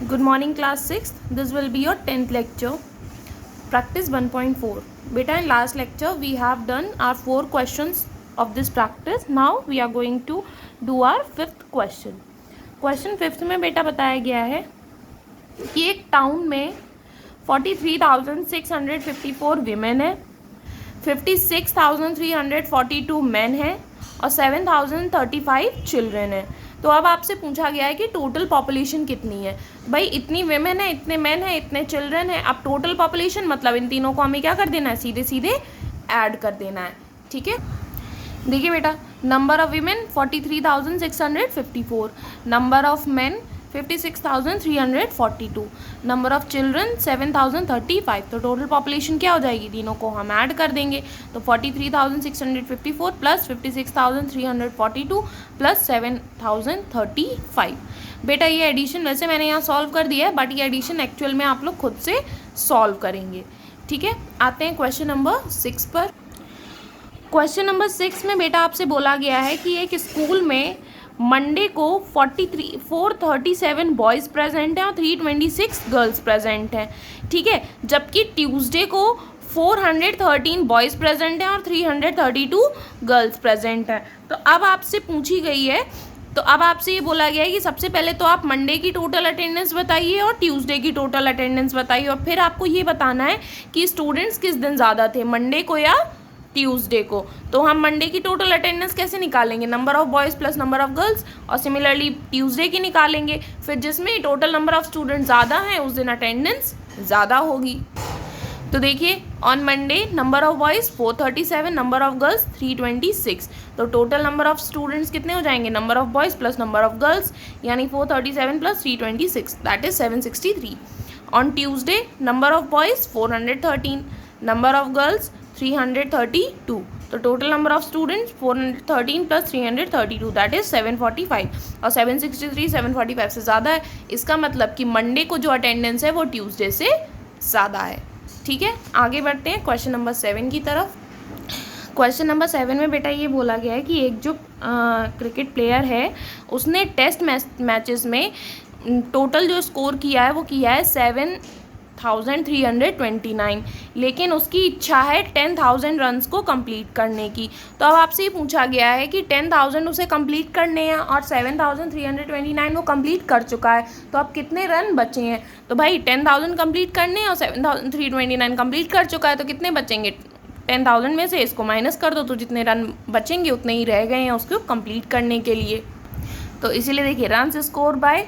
Good morning class 6th. This will be your 10th lecture. Practice 1.4. Beta, in last lecture we have done our 4 questions of this practice. Now we are going to do our 5th question. Question 5th में बेटा बताया गया है कि एक town में 43,654 women है, 56,342 man है और 7,035 चिल्ड्रेन है। तो अब आपसे पूछा गया है कि टोटल पॉपुलेशन कितनी है। भाई इतनी वेमेन है, इतने मैन है, इतने चिल्ड्रन है। अब टोटल पॉपुलेशन मतलब इन तीनों को हमें क्या कर देना है, सीधे सीधे ऐड कर देना है। ठीक है, देखिए बेटा, number of women 43,654, number of man 56,342, number of children 7,035। तो टोटल पॉपुलेशन क्या हो जाएगी, तीनों को हम ऐड कर देंगे। तो 43,654 प्लस 56,342 प्लस 7,035। बेटा ये एडिशन वैसे मैंने यहाँ सॉल्व कर दिया है, बट ये एडिशन एक्चुअल में आप लोग खुद से सॉल्व करेंगे। ठीक है, आते हैं क्वेश्चन नंबर 6 पर। क्वेश्चन नंबर 6 में बेटा आपसे बोला गया है कि एक स्कूल में मंडे को 437 बॉयज़ प्रेजेंट हैं और 326 गर्ल्स प्रेजेंट हैं। ठीक है, जबकि ट्यूसडे को 413 बॉयज़ प्रेजेंट हैं और 332 गर्ल्स प्रेजेंट हैं। तो अब आपसे पूछी गई है, तो अब आपसे ये बोला गया है कि सबसे पहले तो आप मंडे की टोटल अटेंडेंस बताइए और ट्यूसडे की टोटल अटेंडेंस बताइए, और फिर आपको ये बताना है कि स्टूडेंट्स किस दिन ज़्यादा थे, मंडे को या ट्यूसडे को। तो हम मंडे की टोटल अटेंडेंस कैसे निकालेंगे, number of boys plus number of girls, और सिमिलरली ट्यूसडे की निकालेंगे। फिर जिसमें टोटल नंबर ऑफ स्टूडेंट ज़्यादा हैं उस दिन अटेंडेंस ज़्यादा होगी। तो देखिए, on Monday number of boys 437, number of girls 326। तो टोटल नंबर ऑफ स्टूडेंट्स कितने हो जाएंगे, number of boys plus number of girls, यानी 437 plus 326, that is 763। On Tuesday number of boys 413, number of girls 332। तो total number of students 413 plus 332, that is 745। और 763 745 से ज़्यादा है, इसका मतलब कि मंडे को जो अटेंडेंस है वो ट्यूसडे से ज़्यादा है। ठीक है, आगे बढ़ते हैं क्वेश्चन नंबर 7 की तरफ। क्वेश्चन नंबर 7 में बेटा ये बोला गया है कि एक जो क्रिकेट प्लेयर है उसने टेस्ट मैचेस में टोटल जो स्कोर किया है वो किया है 7,329, लेकिन उसकी इच्छा है 10,000 रन्स को कंप्लीट करने की। तो अब आपसे ये पूछा गया है कि 10,000 उसे कंप्लीट करने हैं और 7,329 वो कंप्लीट कर चुका है, तो अब कितने रन बचे हैं। तो भाई 10,000 कंप्लीट करने हैं और 7,329 कंप्लीट कर चुका है, तो कितने बचेंगे, 10,000 में से इसको माइनस कर दो, तो जितने रन बचेंगे उतने ही रह गए हैं उसको कंप्लीट करने के लिए। तो इसीलिए देखिए, run score bye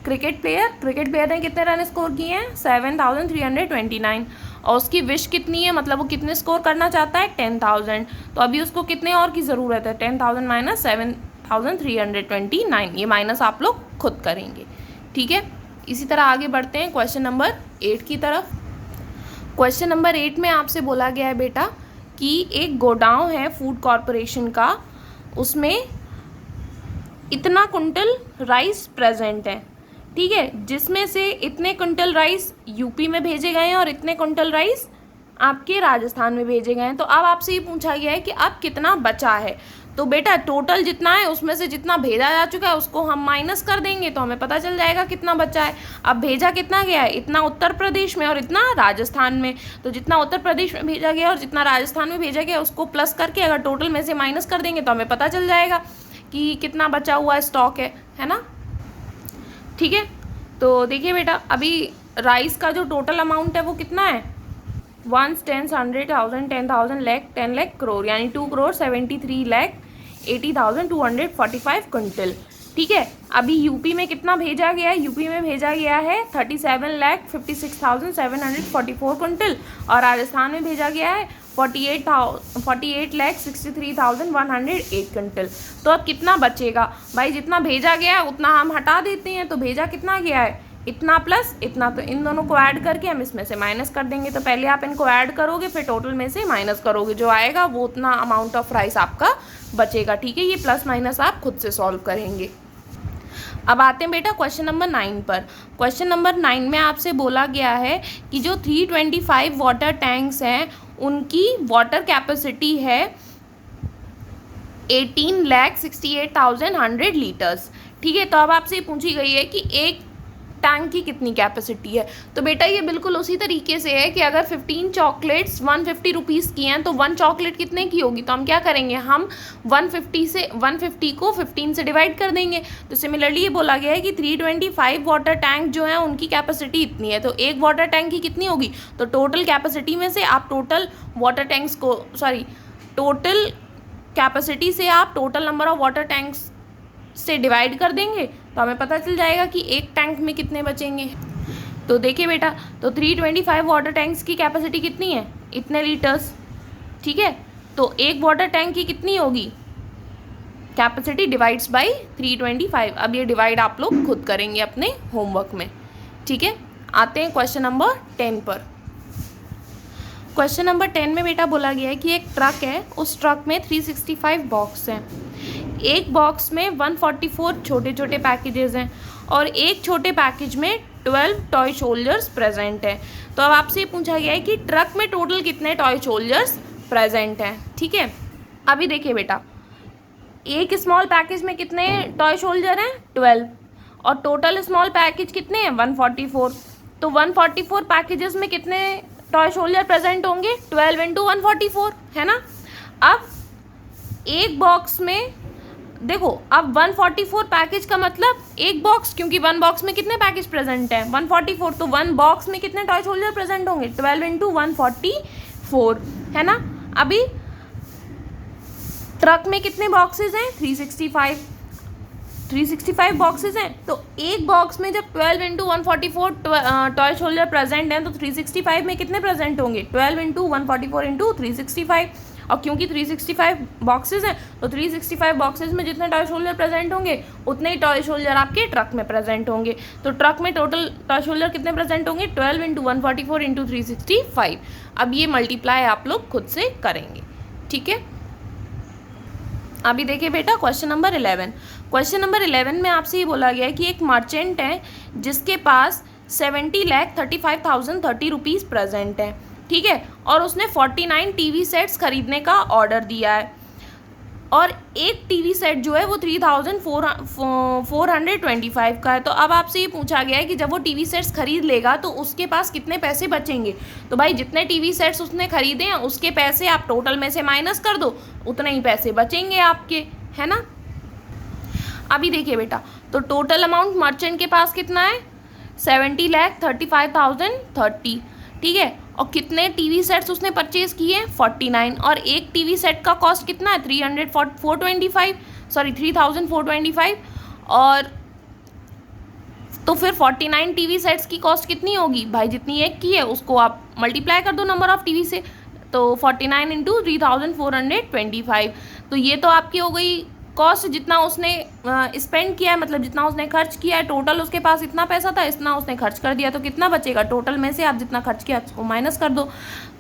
cricket player ने कितने रन स्कोर किए हैं, 7,329, और उसकी विश कितनी है, मतलब वो कितने स्कोर करना चाहता है, 10,000। तो अभी उसको कितने और की ज़रूरत है, 10,000 माइनस 7,329, ये माइनस आप लोग खुद करेंगे। ठीक है, इसी तरह आगे बढ़ते हैं क्वेश्चन नंबर 8 की तरफ। क्वेश्चन नंबर 8 में आपसे बोला गया है बेटा कि एक गोडाउन है फूड कॉरपोरेशन का, उसमें इतना कुंटल राइस प्रेजेंट है। ठीक है, जिसमें से इतने कुंटल राइस यूपी में भेजे गए हैं और इतने कुंटल राइस आपके राजस्थान में भेजे गए हैं। तो अब आपसे ये पूछा गया है कि अब कितना बचा है। तो बेटा टोटल जितना है उसमें से जितना भेजा जा चुका है उसको हम माइनस कर देंगे, तो हमें पता चल जाएगा कितना बचा है। अब भेजा कितना गया है, इतना उत्तर प्रदेश में और इतना राजस्थान में। तो जितना उत्तर प्रदेश में भेजा गया और जितना राजस्थान में भेजा गया उसको प्लस करके अगर टोटल में से माइनस कर देंगे तो हमें पता चल जाएगा कि कितना बचा हुआ स्टॉक है ना। ठीक है, तो देखिए बेटा, अभी राइस का जो टोटल अमाउंट है वो कितना है, 1 10 100 1000 10,000 लाख 10 लाख करोड़, यानी 2,73,80,245 क्विंटल। ठीक है, अभी यूपी में कितना भेजा गया है, यूपी में भेजा गया है 37,56,744 क्विंटल, और राजस्थान में भेजा गया है 48,63,108 क्विंटल। तो अब कितना बचेगा, भाई जितना भेजा गया है उतना हम हटा देते हैं। तो भेजा कितना गया है, इतना प्लस इतना, तो इन दोनों को ऐड करके हम इसमें से माइनस कर देंगे। तो पहले आप इनको ऐड करोगे फिर टोटल में से माइनस करोगे, जो आएगा वो उतना अमाउंट ऑफ राइस आपका बचेगा। ठीक है, ये प्लस माइनस आप खुद से सॉल्व करेंगे। अब आते हैं बेटा क्वेश्चन नंबर 9 पर। क्वेश्चन नंबर 9 में आपसे बोला गया है कि जो 325 वाटर टैंक्स हैं उनकी वाटर कैपेसिटी है 18,68,100 लीटर्स। ठीक है, तो अब आपसे पूछी गई है कि एक टैंक की कितनी कैपेसिटी है। तो बेटा ये बिल्कुल उसी तरीके से है कि अगर 15 चॉकलेट्स 150 रुपीज़ की हैं तो 1 चॉकलेट कितने की होगी, तो हम क्या करेंगे, हम 150 को 15 से डिवाइड कर देंगे। तो सिमिलरली ये बोला गया है कि 325 वाटर टैंक जो है उनकी कैपेसिटी इतनी है, तो एक वाटर टैंक की कितनी होगी, तो टोटल कैपेसिटी में से आप टोटल वाटर टैंक्स को टोटल कैपेसिटी से आप total number of water tanks से डिवाइड कर देंगे तो हमें पता चल जाएगा कि एक टैंक में कितने बचेंगे। तो देखिए बेटा, तो 325 वाटर टैंक्स की कैपेसिटी कितनी है, इतने लीटर्स, ठीक है। तो एक वाटर टैंक की कितनी होगी कैपेसिटी डिवाइड्स बाय 325। अब ये डिवाइड आप लोग खुद करेंगे अपने होमवर्क में, ठीक है। आते हैं क्वेश्चन नंबर 10 पर। क्वेश्चन नंबर 10 में बेटा बोला गया है कि एक ट्रक है, उस ट्रक में 365 बॉक्स हैं। एक बॉक्स में 144 छोटे छोटे पैकेजेस हैं और एक छोटे पैकेज में 12 टॉय सोल्जर्स प्रेजेंट है। तो अब आपसे ये पूछा गया है कि ट्रक में टोटल कितने टॉय सोल्जर्स प्रेजेंट हैं, ठीक है। अभी देखिए बेटा, एक स्मॉल पैकेज में कितने टॉय सोल्जर हैं, 12, और टोटल स्मॉल पैकेज कितने हैं, 144। तो 144 पैकेजेस में कितने टॉय सोल्जर प्रेजेंट होंगे, 12 × 144, है ना। अब एक बॉक्स में देखो, अब 144 पैकेज का मतलब एक बॉक्स, क्योंकि 1 बॉक्स में कितने पैकेज प्रेजेंट हैं, 144, तो 1 बॉक्स में कितने टॉय सोल्जर प्रेजेंट होंगे, 12 × 144, है ना। अभी ट्रक में कितने बॉक्सेस हैं, 365 बॉक्सेस हैं। तो एक बॉक्स में जब 12 × 144 टॉय सोल्जर प्रेजेंट हैं तो 365 में कितने प्रेजेंट होंगे, 12 × 144 × 365। और क्योंकि 365 बॉक्सेस हैं तो 365 बॉक्सेस में जितने टॉय सोल्जर प्रेजेंट होंगे उतने ही टॉय सोल्जर आपके ट्रक में प्रेजेंट होंगे। तो ट्रक में टोटल टॉय सोल्जर कितने प्रेजेंट होंगे, 12 × 144 × 365। अब ये मल्टीप्लाई आप लोग खुद से करेंगे, ठीक है। अभी देखिए बेटा क्वेश्चन नंबर 11। क्वेश्चन नंबर 11 में आपसे ये बोला गया है कि एक मर्चेंट है जिसके पास 70,35,030 रुपीज़ प्रेजेंट है, ठीक है, और उसने 49 टीवी सेट्स खरीदने का ऑर्डर दिया है और एक टीवी सेट जो है वो 3,425 का है। तो अब आपसे ये पूछा गया है कि जब वो टीवी सेट्स खरीद लेगा तो उसके पास कितने पैसे बचेंगे। तो भाई जितने टीवी सेट्स उसने खरीदे हैं उसके पैसे आप टोटल में से माइनस कर दो, उतने ही पैसे बचेंगे आपके, है ना। अभी देखिए बेटा, तो टोटल अमाउंट मर्चेंट के पास कितना है, 70,35,030, ठीक है, और कितने टीवी सेट्स उसने परचेज किए, 49, और एक टीवी सेट का कॉस्ट कितना है, 3,425, और तो फिर 49 टीवी सेट्स की कॉस्ट कितनी होगी भाई, जितनी एक की है उसको आप मल्टीप्लाई कर दो नंबर ऑफ टीवी से, तो 49 × 3,425। तो ये तो आपकी हो गई कॉस्ट, जितना उसने स्पेंड किया है, मतलब जितना उसने खर्च किया है, टोटल उसके पास इतना पैसा था, इतना उसने खर्च कर दिया, तो कितना बचेगा, टोटल में से आप जितना खर्च किया उसको माइनस कर दो।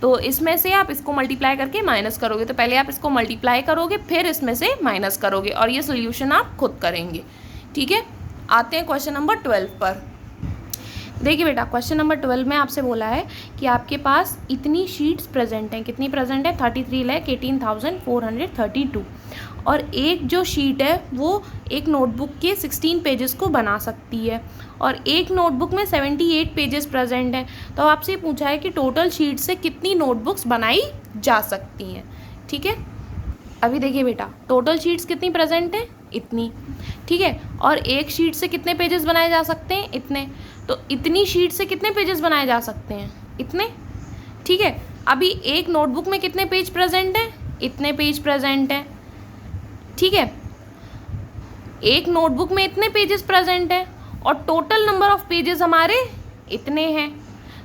तो इसमें से आप इसको मल्टीप्लाई करके माइनस करोगे, तो पहले आप इसको मल्टीप्लाई करोगे फिर इसमें से माइनस करोगे और ये सोल्यूशन आप खुद करेंगे, ठीक है। आते हैं क्वेश्चन नंबर 12 पर। देखिए बेटा, क्वेश्चन नंबर 12 में आपसे बोला है कि आपके पास इतनी शीट्स प्रेजेंट हैं, कितनी प्रेजेंट है, 33,18,432, और एक जो शीट है वो एक नोटबुक के 16 पेजेस को बना सकती है और एक नोटबुक में 78 पेजेस प्रेजेंट हैं। तो आपसे पूछा है कि टोटल शीट से कितनी नोटबुक्स बनाई जा सकती हैं, ठीक है। अभी देखिए बेटा, टोटल शीट्स कितनी प्रेजेंट हैं, इतनी, ठीक है, और एक शीट से कितने पेजेस बनाए जा सकते हैं, इतने। तो इतनी शीट से कितने पेजेस बनाए जा सकते हैं, इतने, ठीक है। अभी एक नोटबुक में कितने पेज प्रेजेंट हैं, इतने पेज प्रेजेंट हैं, ठीक है। एक नोटबुक में इतने पेजेस प्रेजेंट हैं और टोटल नंबर ऑफ पेजेस हमारे इतने हैं।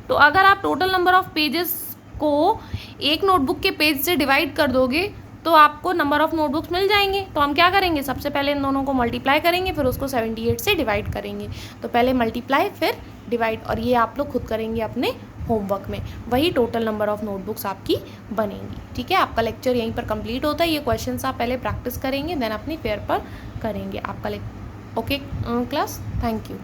तो अगर आप टोटल नंबर ऑफ पेजेस को एक नोटबुक के पेज से डिवाइड कर दोगे तो आपको नंबर ऑफ नोटबुक्स मिल जाएंगे। तो हम क्या करेंगे, सबसे पहले इन दोनों को मल्टीप्लाई करेंगे, फिर उसको 78 से डिवाइड करेंगे। तो पहले मल्टीप्लाई फिर डिवाइड, और ये आप लोग खुद करेंगे अपने होमवर्क में, वही टोटल नंबर ऑफ नोटबुक्स आपकी बनेंगी, ठीक है। आपका लेक्चर यहीं पर कंप्लीट होता है। ये क्वेश्चंस आप पहले प्रैक्टिस करेंगे, देन अपनी फेयर पर करेंगे आपका ओके क्लास, थैंक यू।